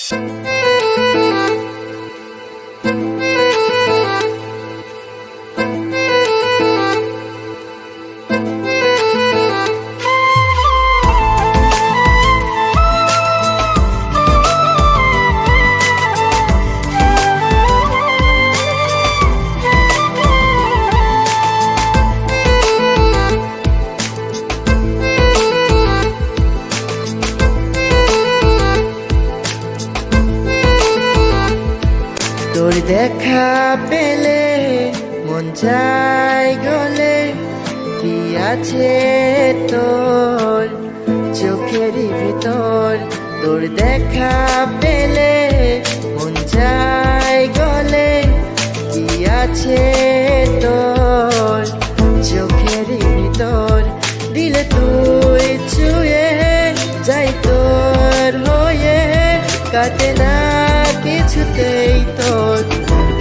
তোর দেখা পেলে মন চাই গলে, কি আছে তোর চোখেরই ভিতর। তোর দেখা পেলে মন চাই গলে, কি আছে তোর চোখেরই ভিতর। দিলে তুই ছুঁয়ে যাই তোর হয়ে, কাটে না কিছুতেই তোর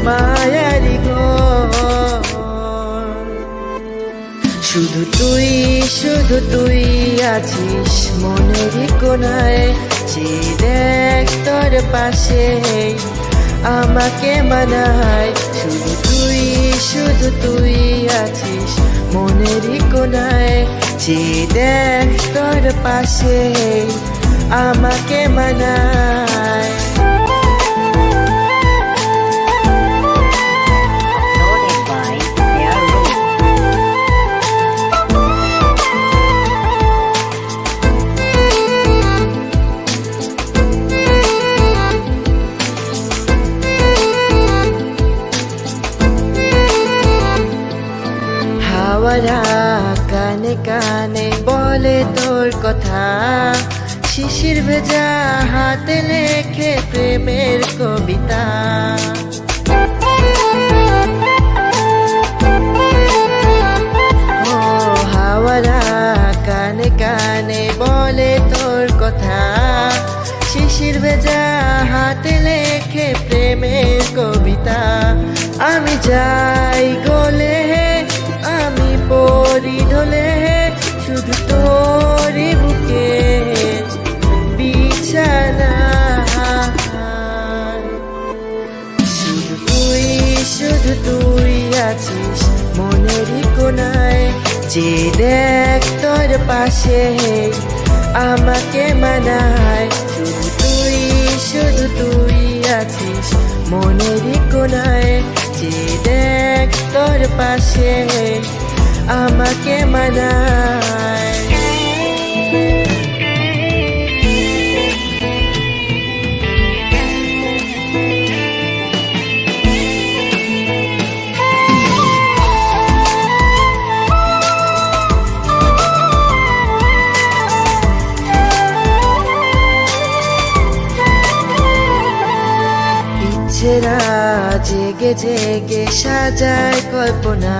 মায়ারি ঘর। শুধু তুই আছিস মনেরই কোনায়, যে দেখ তোর পাশে আমাকে মানায়। শুধু তুই আছিস মনেরই কোনায়, যে দেখ তোর পাশে আমাকে মানায়। হাওয়ারা কানে কানে বলে তোর কথা, শিশির ভেজা হাতে লেখে প্রেমের কবিতা। ও হাওয়ারা কানে কানে বলে তোর কথা, শিশির ভেজা হাতে লেখে প্রেমের কবিতা। আমি যাই গলে আমি পরি ঢলে, শুধু তোরই বুকে বিছানা। শুধু তুই আছিস মনেরই কোনায়, যে দেখ তোর পাশে আমাকে মানায়। শুধু তুই আছিস মনেরই কোনায়, যে দেখ তোর পাশে আমাকে মানায়। ইচ্ছেরা জেগে জেগে সাজায় কল্পনা,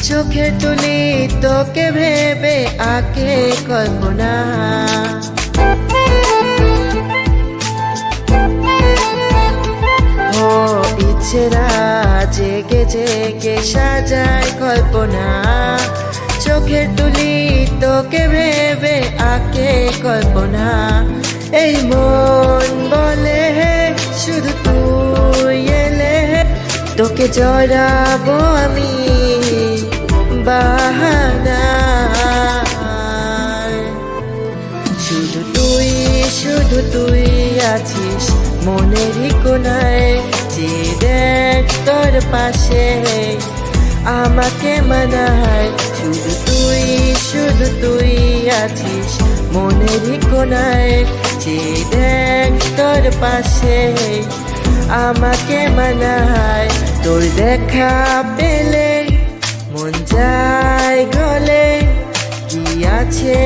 চোখের তুলি তোকে ভেবে আঁকে কল্পনা। ও ইচ্ছেরা জেগে জেগে সাজায় কল্পনা, চোখের তুলি তোকে ভেবে আঁকে কল্পনা। এই মন বলে শুধু তুই এলে, তোকে জড়াবো আমি বাহানায়। শুধু তুই আছিস মনেরই কোনায়, যে দেখ তোর পাশে আমাকে মানায়। শুধু তুই আছিস মনেরই কোনায়, যে দেখ তোর পাশে আমাকে মানায়। তোর দেখা পেলে মন যায় গলে, কি আছে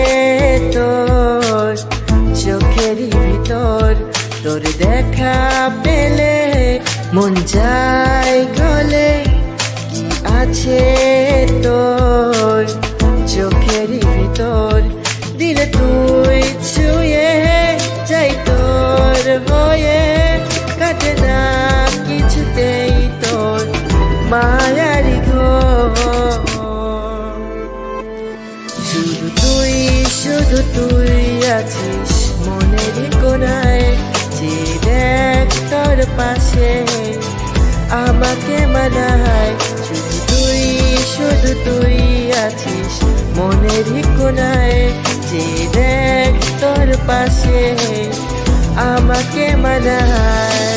তোর চোখেরই ভিতর। তোর দেখা পেলে মন যায় গলে, কি আছে তোর চোখেরই ভিতর। দিলে তুই ছুঁয়ে যাই তোর হয়ে, কাটে না কিছুতেই তোর মায়ারি ঘর। শুধু তুই আছিস মনেরই কোনায়, যে আমাকে মানায় শুধু তুই আছিস মনেরই কোনায়। যে দেখ তোর পাশে আমাকে মানায়।